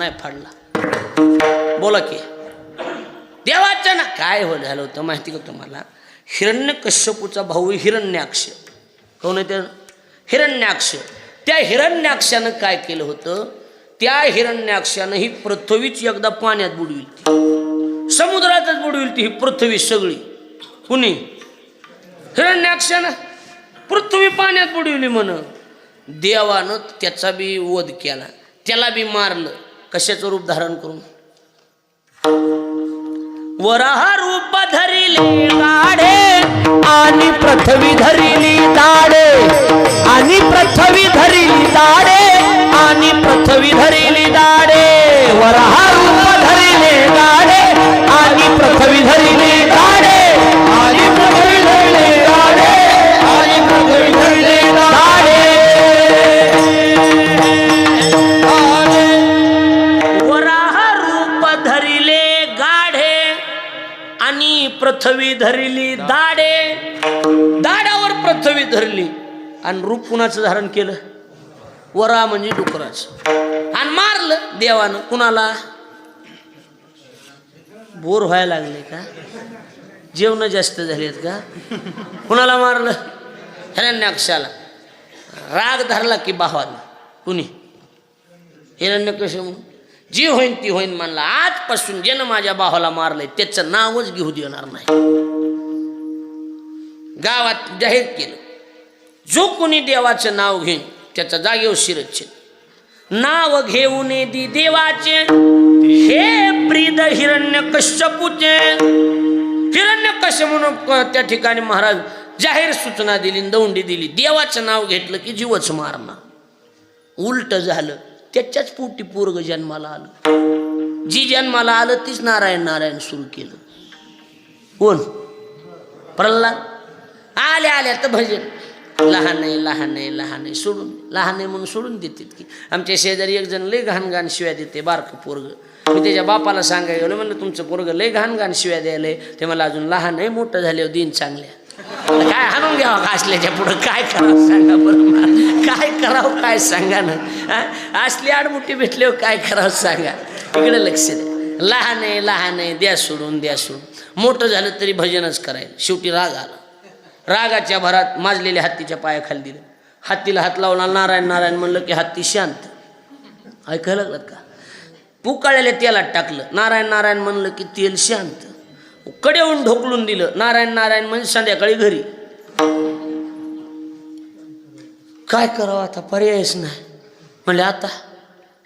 नाही फाडला. बोला की देवाच्या ना काय हो झालं होतं माहिती का तुम्हाला? हिरण्यकश्यपूचा भाऊ हिरण्याक्ष, कोण आहे? त्या हिरण्याक्ष. त्या हिरण्याक्षानं काय केलं होतं? त्या हिरण्याक्षानं ही पृथ्वीच एकदा पाण्यात बुडविली, समुद्रातच बुडविली ती ही पृथ्वी सगळी. कुणी? हिरण्याक्षानं पृथ्वी पाण्यात बुडविली म्हण. देवानं त्याचा बी वध केला, त्याला बी मारलं. कशाचं रूप धारण करून? वराह रूप धरिले गाढे आणि पृथ्वी धरिली दाडे, आणि पृथ्वी धरिली दाडे, आणि पृथ्वी धरिली दाडे. वराह रूप धरिले गाडे आणि पृथ्वी धरिली दाडे, आणि पृथ्वी धरिली दाडे, आणि पृथ्वी धरिली दाडे. वराह रूप धरिले गाढे आणि पृथ्वी धरिली दाडे. दाडावर पृथ्वी धरली आणि रूप कुणाचं धारण केलं? वरा म्हणजे डुकराचं. आणि मारलं देवानं. कुणाला? बोर व्हायला लागले का? जेवण जास्त झालेत का? कुणाला मारलं? हिरण्याक्षाला. राग धरला की भावाला. कुणी? हिरण्यकश्यप. जी होईन ती होईन म्हणला. आजपासून ज्यानं माझ्या भावाला मारलंय त्याचं नावच घेऊ देणार नाही. गावात जाहीर केलं, जो कोणी देवाचं नाव घेईन त्याचा जागेवर शिरच्छेद. नाव घेऊन दी देवाचे हे प्रीद हिरण्यकश्यपूचे. हिरण्यकश्यप म्हणून त्या ठिकाणी महाराज जाहीर सूचना दिली, दौंडी दिली. देवाचं नाव घेतलं की जीवच मारणार. उलट झालं, त्याच्याच पोटी पोरग जन्माला आलं. जी जन्माला आलं तीच नारायण नारायण सुरू केलं. कोण? प्रल्हाद. आल्या आल्या तर भजन लहान आहे लहान आहे लहान आहे सोडून, लहान आहे म्हणून सोडून देतात की. आमच्या शेजारी एक जण लय घाण घाण शिव्या देते, बारकं पोरग. मी त्याच्या बापाला सांगायला गेलो, म्हणलं तुमचं पोरग लय घाण घाण शिव्या द्यायलंय. ते मला अजून लहान आहे, मोठं झाल्यावर दिन चांगल्या. काय हाणून घ्यावं असल्याच्या पुढं? काय करावं सांगा बरं? काय करावं काय सांगा ना. असली आडमुठी भेटल्यावर काय करावं सांगा? इकडे लक्ष द्या. लहान आहे लहान आहे, द्या सोडून द्या सोडून. मोठं झालं तरी भजनच करायला. शेवटी राग आला. रागाच्या भरात माजलेल्या हत्तीच्या पायाखाली दिलं. हत्तीला हात लावला, नारायण नारायण म्हणलं की हत्ती शांत. ऐकायला लागलात का? पुकाळलेल्या तेलात टाकलं, नारायण नारायण म्हणलं की तेल शांत. कडेहून ढोकलून दिलं, नारायण नारायण म्हणजे संध्याकाळी घरी. काय करावं आता? पर्यायच नाही. म्हणले आता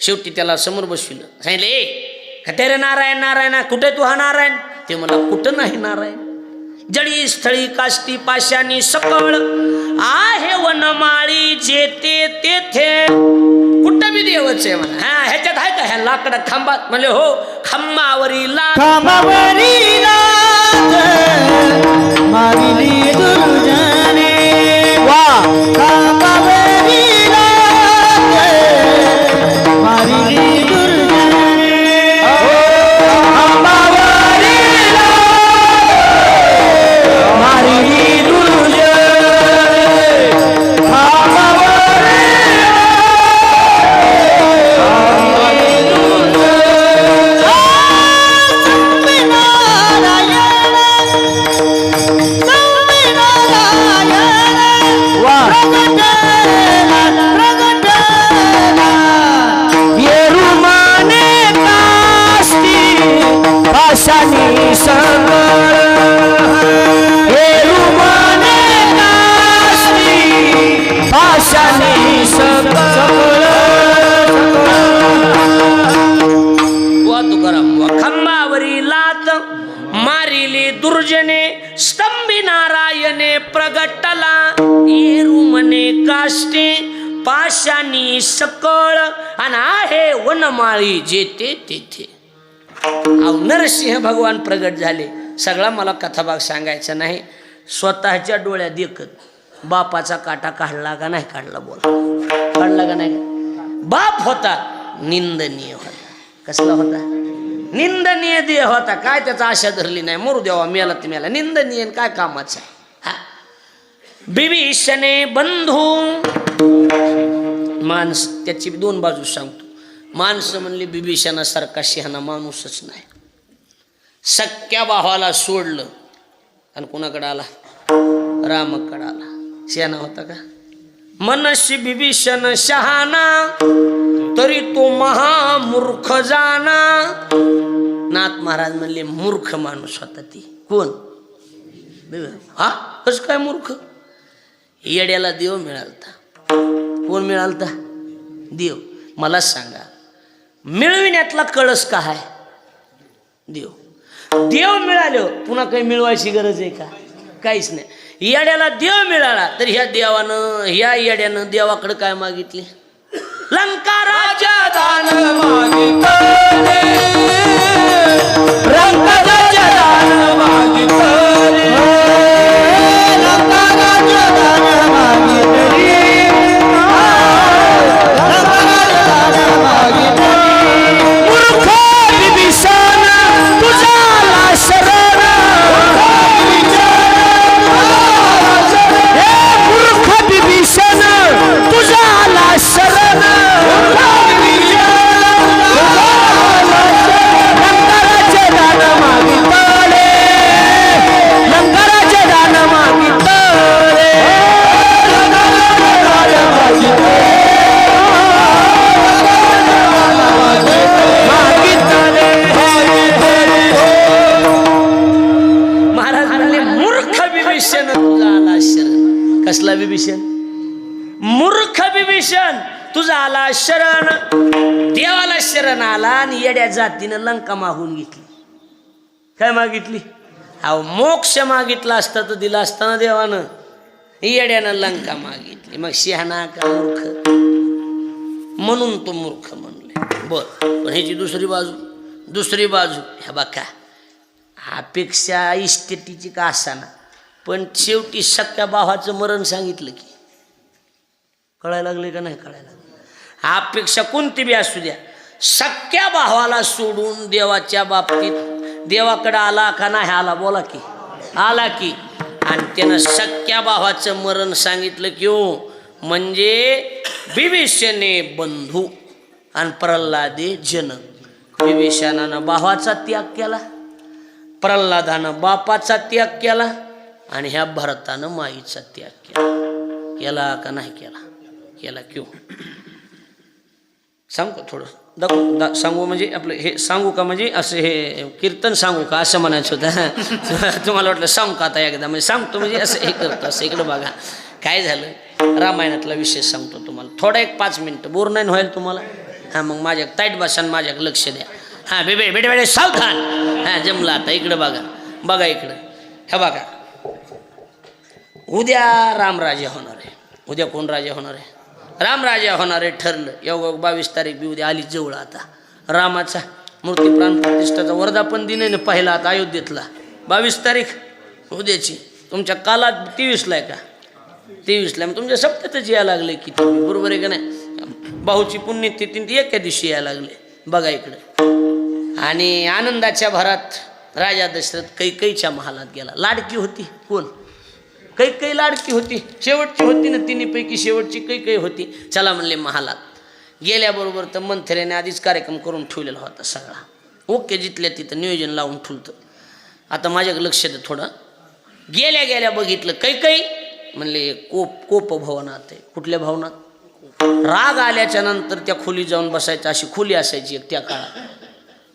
शेवटी त्याला समोर बसविलं. सांगितलं, ए कटे रे नारायण नारायण, कुठे तू हा नारायण? ते मला कुठं नाही नारायण. जडी स्थळी काष्टी पाशानी सकळ आहे वनमाळी जेते तेथे. कुठं बी देवच आहे म्हणा. हा ह्याच्यात आहे का? ह्या लाकडा खांबात? म्हणले हो. खांबावरी लाथ मारिली दुर्जने. वा खांबावरी लाथ मारिली दुर्जने. खांबावरी मारिली दुर्जने. पाशानी सकळ हे रुमाने काष्टी पाशानी सकळ. वा तुकाराम. वा खंबावरी लात मारिली दुर्जने स्तंभी नारायणे प्रगटला. येरू मने काष्टी पाशानी सकळ आणि आहे वनमाळी जेते तेथे. नरसिंह भगवान प्रगट झाले. सगळा मला कथाभाग सांगायचा नाही. स्वतःच्या डोळ्यात देखत बापाचा काटा काढला का नाही काढला? बोला, काढला का नाही? बाप होता निंदनीय होता. कसला होता? निंदनीय देह होता. काय त्याचा आशा धरली नाही. मरू देवा, मेला ते मेला. निंदनीय काय कामाचा? हा बिभीषणे बंधू माणस. त्याची दोन बाजू सांगतो. माणसं म्हणली बिभीषणासारखा शहाणा माणूसच नाही. सख्या भावाला सोडलं आणि कुणाकडे आला? रामाकडे आला. शहाणा होता का? मनशी बिभीषण शहाणा तरी तो महामूर्ख जाना. नाथ महाराज म्हणले मूर्ख माणूस होता ती. कोण? हा कस काय मूर्ख? येड्याला देव मिळालता. कोण मिळालता? देव. मला सांगा मिळविण्यातला कळस का आहे? देव. देव मिळाले पुन्हा काही मिळवायची गरज आहे का? काहीच नाही. येड्याला देव मिळाला तर ह्या देवानं ह्या येड्यानं देवाकडे काय मागितले? लंका राजा दान मागितले रंगाचं दान मागितले रंगाचं दान मागितले रंगाचं दान मागितले. मूर्ख बिभीषण तुझ्याला शरण मूर्ख बिभीषण तुझ्याला शरण लंकाराचे दान मागितले लंकाराचे दान मागितले महाराज म्हणले मूर्ख बिभीषण तुझा आला शरण. कसला बिभीषण? मूर्ख बिभीषण तुझा आला शरण. देवाला शरण आला आणि येड्या जातीनं लंका मागून घेतली. काय मागितली? अहो मोक्ष मागितला असता तर दिला असताना देवानं. येड्यानं लंका मागितली. मग शहाणा का मूर्ख? म्हणून तो मूर्ख म्हणले. बर पण ह्याची दुसरी बाजू ह्या बघा. अपेक्षा इस्टेटीची का असाना पण शेवटी सख्या भावाचं मरण सांगितलं की कळायला लागले का नाही? कळायला लागले. अपेक्षा कोणती बी असू द्या. सख्या भावाला सोडून देवाच्या बाबतीत देवाकडे आला का नाही आला? बोला की आला की. आणि त्यानं सख्या भावाचं मरण सांगितलं की हो. म्हणजे बिभीषणे बंधू आणि प्रल्हादे जनक. बिभीषणानं भावाचा त्याग केला, प्रल्हादानं बापाचा त्याग केला आणि ह्या भरतानं माईचा त्याग केला. केला का नाही केला? केला. क्यों सांगू थोडं सांगू म्हणजे आपलं हे सांगू का म्हणजे असं हे कीर्तन सांगू का असं म्हणायचं होतं. तुम्हाला वाटलं सांगू का आता एकदा म्हणजे सांगतो म्हणजे असं हे करतो असं. इकडं बघा काय झालं. रामायणातला विषय सांगतो तुम्हाला थोडा. एक 5 मिनिटं बोर नाही व्हायला तुम्हाला. हां मग माझ्या ताईट बसान माझ्या लक्ष द्या. हां बेबे बेटे बेटे सावधान. हां जमलं आता. इकडं बघा इकडं. हे बघा उद्या रामराज्य होणार आहे. उद्या कोण राजा होणार आहे? राम राजा होणार आहे ठरलं. योगा 22 तारीख बी उद्या आली जवळ. आता रामाचा मूर्ती प्राण प्रतिष्ठाचा वर्धापन दिन आहे ना पहिला आता अयोध्येतला. 22 तारीख उद्याची. तुमच्या कालात 23ला आहे का? 23ला. मग तुमच्या सप्त्यातच यायला लागले की तुम्ही. बरोबर आहे का नाही? भाऊची पुण्यतिथी एका दिवशी यायला लागले. बघा इकडं. आणि आनंदाच्या भरात राजा दशरथ कैकेयीच्या महालात गेला. लाडकी होती. कोण? कैकेयी लाडकी होती. शेवटची होती ना तिन्हीपैकी शेवटची कैकेयी होती. चला म्हणले महालात. गेल्याबरोबर तर मंथऱ्याने आधीच कार्यक्रम करून ठेवलेला होता सगळा. ओके जिथल्या तिथं नियोजन लावून ठेवतं. आता माझ्याकडे लक्ष द्या थोडं. गेल्या बघितलं कैकेयी म्हणले कोप भवनात आहे. कुठल्या भवनात? राग आल्याच्या नंतर त्या खोली जाऊन बसायचं. अशी खोली असायची एक त्या काळात.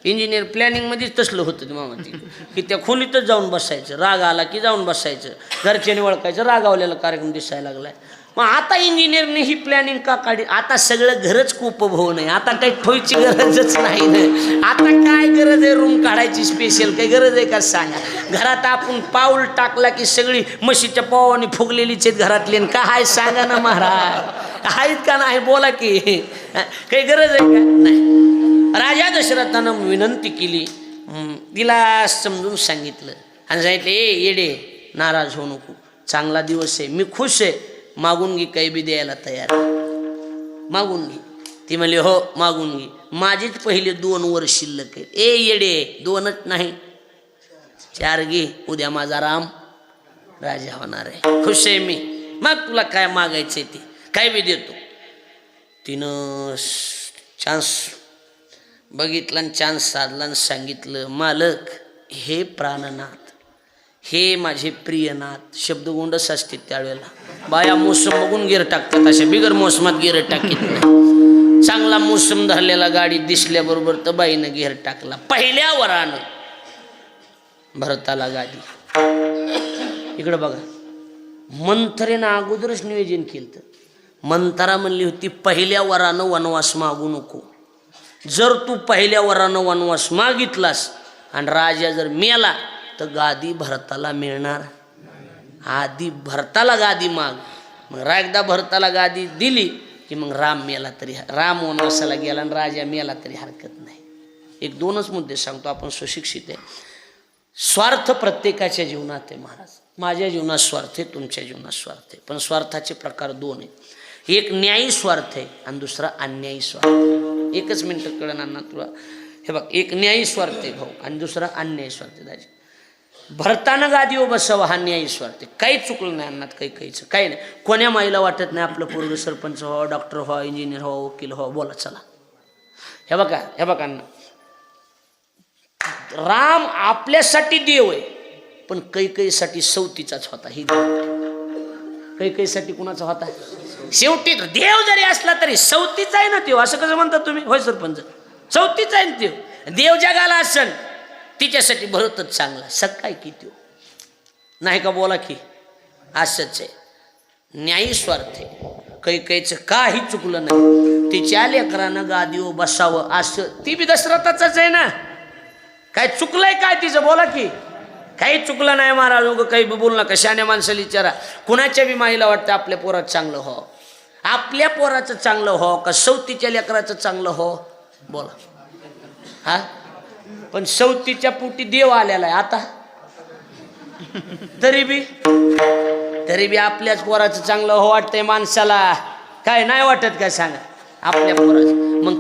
इंजिनियर प्लॅनिंगमध्येच तसलं होतं ते मामा ती की त्या खोलीतच जाऊन बसायचं. राग आला की जाऊन बसायचं. घरच्याने ओळखायचं रागावलेला कार्यक्रम दिसायला लागलाय. मग आता इंजिनियरने ही प्लॅनिंग का काढली? आता सगळं घरच कोपभवन आहे. आता काही ठोयची गरजच नाही ना. आता काय गरज आहे रूम काढायची स्पेशल? काही गरज आहे का सांगा? घरात आपण पाऊल टाकला की सगळी म्हशीच्या पावाने फुगलेलीच आहेत घरातले. का हाय सांगा ना महाराज? आहेत का नाही? बोला की. काही गरज आहे का? नाही. राजा दशरथानं विनंती केली. तिला समजून सांगितलं आणि सांगितलं ए येडे नाराज होऊ नको. चांगला दिवस आहे. मी खुश आहे. मागून घे. काही बी द्यायला तयार. मागून घे. ती म्हणली हो मागून घे. माझीच पहिले 2 वर्ष शिल्लक आहे. ए येडे 2च नाही 4 घे. उद्या माझा राम राजा होणार आहे. खुश आहे मी. मग तुला काय मागायचंय ते काय बी देतो. तिनं चान्स बघितलं आणि चान्स साधला आणि सांगितलं, मालक हे प्राणनाथ, हे माझे प्रियनाथ. शब्दगोंडच असते त्यावेळेला. बाया मोसम बघून गिर टाकतात, अशा बिगर मोसमात गिर टाकीत नाही. चांगला मोसम धरलेला गाडी दिसल्याबरोबर तर बाईनं गिर टाकला. पहिल्या वरानं भरताला गादी. इकडं बघा, मंथरेनं अगोदरच नियोजन केलं. मंथरा म्हणली होती पहिल्या वरानं वनवास मागू नको. जर तू पहिल्या वरानं वनवास मागितलास आणि राजा जर मेला तर गादी भरताला मिळणार. आधी भरताला गादी माग. मग एकदा भरताला गादी दिली की मग राम मेला तरी, राम वनवासाला गेला आणि राजा मेला तरी हरकत नाही. एक दोनच मुद्दे सांगतो, आपण सुशिक्षित आहे. स्वार्थ प्रत्येकाच्या जीवनात आहे महाराज. माझ्या जीवनात स्वार्थ आहे, तुमच्या जीवनात स्वार्थ आहे. पण स्वार्थाचे प्रकार दोन आहेत. एक न्यायी स्वार्थ आहे आणि दुसरा अन्यायी स्वार्थ. एकच मिनटं कळणार ना तुला. हे बघ, एक न्यायी स्वार्थ आहे भाऊ आणि दुसरा अन्यायी स्वार्थ आहे. दाजी भरतानं गादीवर बसावं हा न्यायी स्वार्थ आहे. काही चुकलं नाही अन्नात, काहीचं काही नाही. कोण्या माईला वाटत नाही आपलं पोरगं सरपंच व्हावं, डॉक्टर व्हावं, इंजिनियर व्हावं, वकील व्हावं. बोला चला. हे बघा अण्णा, राम आपल्यासाठी देव आहे, पण कैकेयीसाठी सवतीचाच होता. ही कैकेयीसाठी कुणाचा होता? शेवटी देव जरी असला तरी सवतीचा आहे ना देव. असं कसं म्हणतात तुम्ही? होय सरपंच, सवतीचा आहे ना देव. देव जगाला असन तिच्यासाठी भरतच चांगला, सकाय की देव नाही का? बोला की. असंच आहे. न्यायी स्वार्थ आहे. कैकेयीचं काही चुकलं नाही. तिच्या लेकरानं गादीवर बसावं असं, ती बी दशरथाचाच आहे ना. काय चुकलंय काय तिचं? बोला की. काही चुकलं नाही महाराज. उगं काही बोलू नका. शहाण्या माणसाला विचारा. कुणाच्या बी माईला वाटतं आपल्या पोरात चांगलं हो, आपल्या पोराचं चांगलं हो का सवतीच्या लेकराचं चांगलं हो? बोला. हा, पण सवतीच्या पोटी देव आलेला आहे आता. तरी बी आपल्याच पोराचं चांगलं हो वाटतंय माणसाला. काय नाही वाटत काय सांगा आपल्या पोराचं? मग